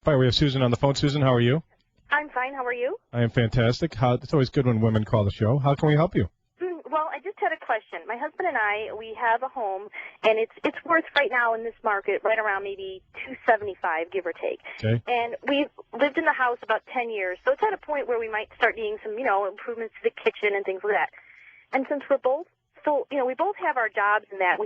Hi, we have Susan on the phone. Susan, how are you? I'm fine. How are you? I am fantastic. It's always good when women call the show. How can we help you? Well, I just had a question. My husband and I, we have a home, and it's worth right now in this market right around maybe $275, give or take. Okay. And we've lived in the house about 10 years, so it's at a point where we might start needing some, improvements to the kitchen and things like that. And since we're both full, we both have our jobs and that,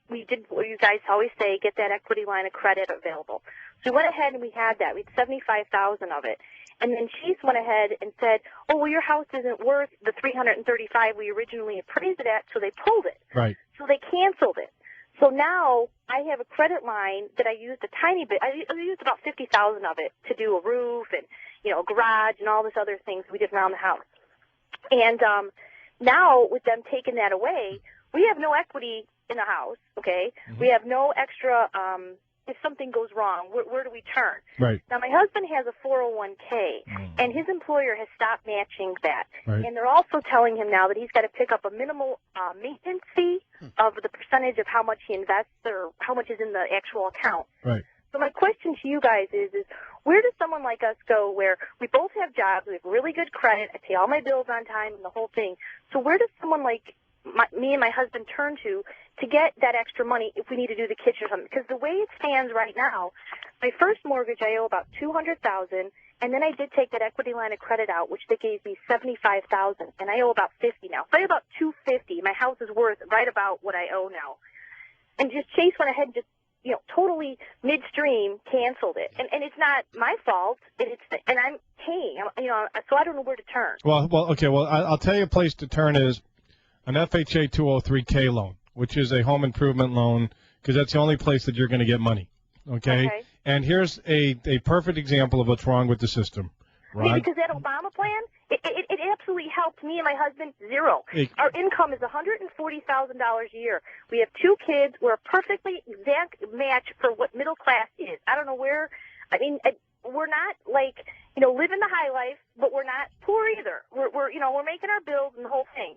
we did what you guys always say, get that equity line of credit available. So we went ahead and we had that. We had $75,000 of it. And then Chase went ahead and said, oh, well, your house isn't worth the $335 we originally appraised it at, so they pulled it. Right. So they canceled it. So now I have a credit line that I used a tiny bit. I used about $50,000 of it to do a roof and, a garage and all this other things we did around the house. And now with them taking that away, we have no equity in the house, okay? Mm-hmm. We have no extra if something goes wrong, where do we turn? Right. Now, my husband has a 401k, and his employer has stopped matching that. Right. And they're also telling him now that he's got to pick up a minimal maintenance fee of the percentage of how much he invests or how much is in the actual account. Right. So my question to you guys is where does someone like us go where we both have jobs, we have really good credit, I pay all my bills on time and the whole thing. So where does someone like me and my husband turn to get that extra money if we need to do the kitchen or something? Because the way it stands right now, my first mortgage I owe about $200,000, and then I did take that equity line of credit out, which they gave me $75,000, and I owe about $50 now. So I owe about $250. My house is worth right about what I owe now. And just Chase went ahead and just totally midstream canceled it, and it's not my fault. And I'm paying, so I don't know where to turn. Well, okay. Well, I'll tell you a place to turn is an FHA 203K loan, which is a home improvement loan, because that's the only place that you're going to get money. Okay? And here's a perfect example of what's wrong with the system. Right? Because that Obama plan, it absolutely helped me and my husband zero. Our income is $140,000 a year. We have 2 kids. We're a perfectly exact match for what middle class is. I don't know where. I mean, we're not like living the high life, but we're not poor either. We're making our bills and the whole thing.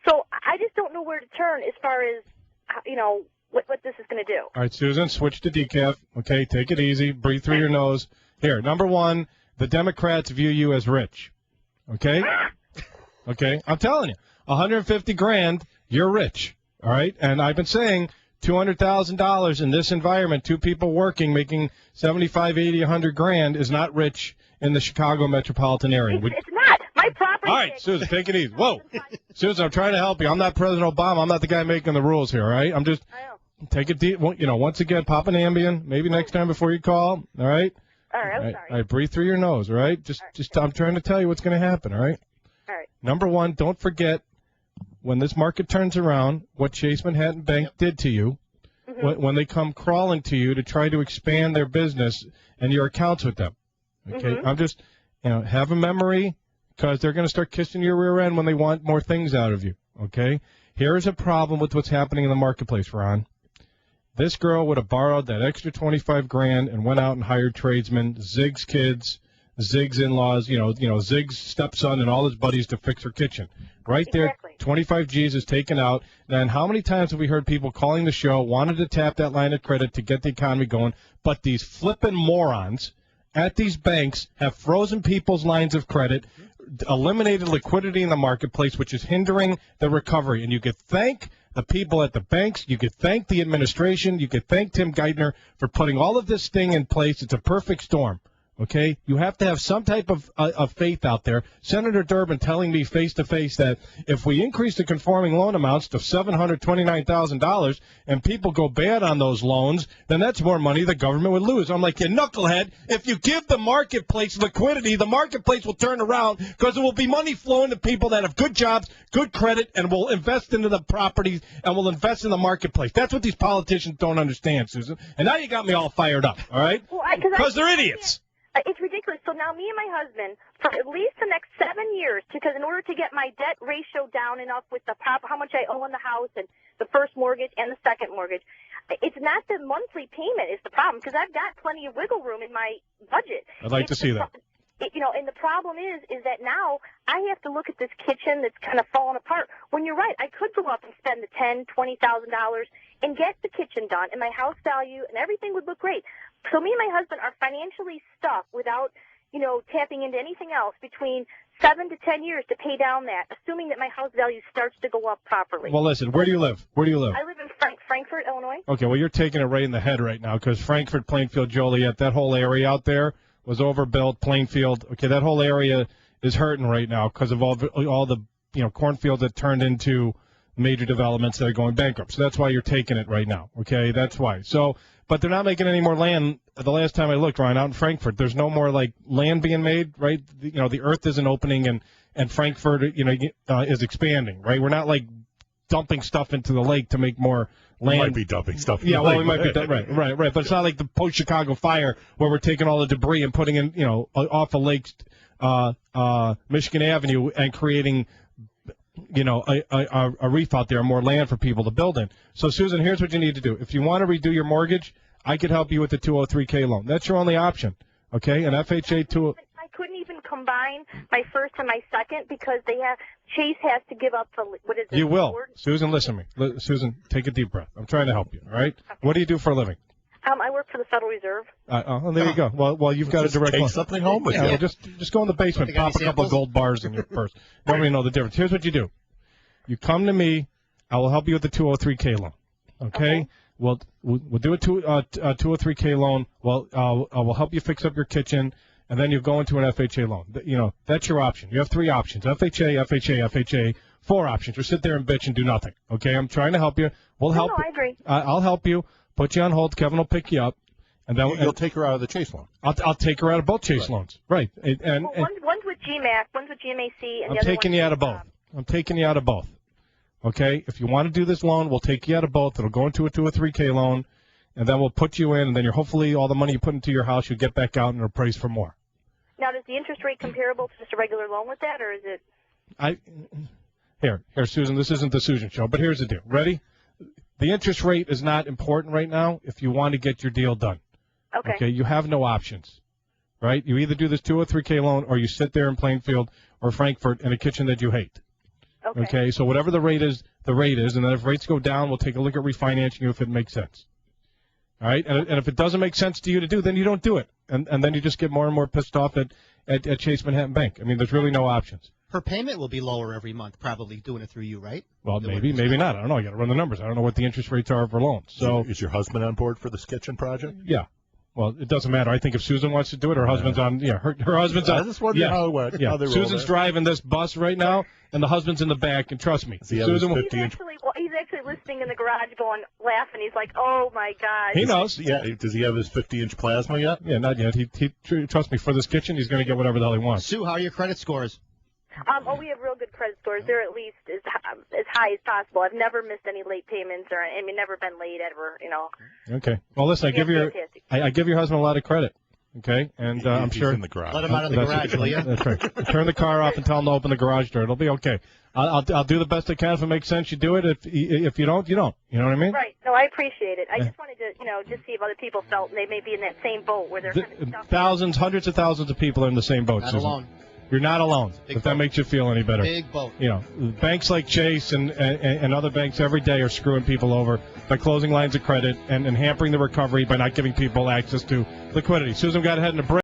So I just don't know where to turn as far as, what this is going to do. All right, Susan, switch to decaf. Okay, take it easy. Breathe through your nose. Here, number one, the Democrats view you as rich. Okay? Okay, I'm telling you, $150,000, you're rich. All right? And I've been saying $200,000 in this environment, 2 people working, making $75,000, $80,000, $100,000 is not rich in the Chicago metropolitan area. It's not. My property. All right, Susan, take it easy. Whoa. Susan, I'm trying to help you. I'm not President Obama. I'm not the guy making the rules here, all right? I'm just take it deep. Once again, pop an Ambien, maybe next time before you call, all right? All right, I'm sorry. All right, breathe through your nose, all right? Just I'm trying to tell you what's going to happen, all right? All right. Number one, don't forget when this market turns around, what Chase Manhattan Bank did to you when they come crawling to you to try to expand their business and your accounts with them. Okay? I'm just, have a memory, because they're going to start kissing your rear end when they want more things out of you, okay? Here is a problem with what's happening in the marketplace, Ron. This girl would have borrowed that extra $25,000 and went out and hired tradesmen, Zig's kids, Zig's in-laws, Zig's stepson and all his buddies to fix her kitchen. Right there, 25 G's is taken out. And how many times have we heard people calling the show, wanted to tap that line of credit to get the economy going, but these flippin' morons at these banks have frozen people's lines of credit, eliminated liquidity in the marketplace, which is hindering the recovery. And you could thank the people at the banks. You could thank the administration. You could thank Tim Geithner for putting all of this thing in place. It's a perfect storm. Okay, you have to have some type of faith out there. Senator Durbin telling me face-to-face that if we increase the conforming loan amounts to $729,000 and people go bad on those loans, then that's more money the government would lose. I'm like, you knucklehead, if you give the marketplace liquidity, the marketplace will turn around because there will be money flowing to people that have good jobs, good credit, and will invest into the properties and will invest in the marketplace. That's what these politicians don't understand, Susan. And now you got me all fired up, all right? Because they're idiots. It's ridiculous. So now me and my husband, for at least the next 7 years, because in order to get my debt ratio down enough with how much I owe on the house and the first mortgage and the second mortgage, it's not the monthly payment is the problem, because I've got plenty of wiggle room in my budget. I'd like to see that. And the problem is that now I have to look at this kitchen that's kind of falling apart. When you're right, I could go up and spend the $10,000, $20,000 and get the kitchen done, and my house value and everything would look great. So me and my husband are financially stuck without, tapping into anything else between 7 to 10 years to pay down that, assuming that my house value starts to go up properly. Well, listen, where do you live? Where do you live? I live in Frankfort, Illinois. Okay, well, you're taking it right in the head right now because Frankfort, Plainfield, Joliet, that whole area out there was overbuilt. Plainfield, okay, that whole area is hurting right now because of all the cornfields that turned into major developments that are going bankrupt. So that's why you're taking it right now, okay? That's why. So, but they're not making any more land. The last time I looked, Ryan, out in Frankfurt, there's no more land being made, right? The earth isn't opening and Frankfurt, is expanding, right? We're not dumping stuff into the lake to make more land. We might be dumping stuff. Yeah, well, we might be right. But it's not like the post-Chicago fire where we're taking all the debris and putting in, off of Lake Michigan Avenue and creating, a reef out there, more land for people to build in. So, Susan, here's what you need to do. If you want to redo your mortgage, I could help you with the 203K loan. That's your only option, okay? An FHA I couldn't even combine my first and my second because Chase has to give up what is it? You will. Susan, listen to me. Susan, take a deep breath. I'm trying to help you, all right? Okay. What do you do for a living? I work for the Federal Reserve. There you go. Well, you've got a direct take loan. Something home with you. Well, just go in the basement, pop a couple of gold bars in your purse. Nobody know the difference. Here's what you do. You come to me. I will help you with the 203K loan. Okay? We'll do a 203K loan. Well, I will help you fix up your kitchen, and then you go into an FHA loan. That's your option. You have 3 options: FHA, 4 options. Or sit there and bitch and do nothing. Okay? I'm trying to help you. We'll help. No, I agree. I'll help you. Put you on hold. Kevin will pick you up, and then you'll take her out of the Chase loan. I'll take her out of both Chase loans. Right. And one's with GMAC, one's with GMAC, and I'm taking you out of both. I'm taking you out of both. Okay? If you want to do this loan, we'll take you out of both. It'll go into a 203K loan, and then we'll put you in, and then hopefully all the money you put into your house, you'll get back out and it'll appraise for more. Now, is the interest rate comparable to just a regular loan with that, or is it? Here, Susan, this isn't the Susan show, but here's the deal. Ready? The interest rate is not important right now if you want to get your deal done. Okay? You have no options, right? You either do this 203K loan or you sit there in Plainfield or Frankfurt in a kitchen that you hate. Okay? So whatever the rate is, and then if rates go down, we'll take a look at refinancing you if it makes sense. All right? And if it doesn't make sense to you to do, then you don't do it. And then you just get more and more pissed off at Chase Manhattan Bank. I mean, there's really no options. Her payment will be lower every month, probably doing it through you, right? Well, maybe not. I don't know. You got to run the numbers. I don't know what the interest rates are for loans. So, is your husband on board for this kitchen project? Yeah. Well, it doesn't matter. I think if Susan wants to do it, her husband's on. Yeah, her husband's on. I just wonder how it went. Yeah. Susan's driving this bus right now, and the husband's in the back. And trust me, Susan. He's actually listening in the garage, laughing. He's like, "Oh my God." He knows. Yeah. Does he have his 50-inch plasma yet? Yeah, not yet. He trust me, for this kitchen, he's going to get whatever the hell he wants. Sue, how are your credit scores? We have real good credit scores. They're at least as high as possible. I've never missed any late payments, never been late ever. Okay. Well, listen, I give your husband a lot of credit. Okay, and I'm sure in the garage. Let him out of the garage, will you? That's right. Turn the car off and tell him to open the garage door. It'll be okay. I'll do the best I can. If it makes sense, you do it. If you don't, you don't. You know what I mean? Right. No, I appreciate it. I just wanted to, just see if other people felt they may be in that same boat where they're kind of stuck. Thousands, hundreds of thousands of people are in the same boat. Not Susan. alone. You're not alone. If that makes you feel any better. Big boat. Banks like Chase and other banks every day are screwing people over by closing lines of credit and hampering the recovery by not giving people access to liquidity. Susan, got to head in a break.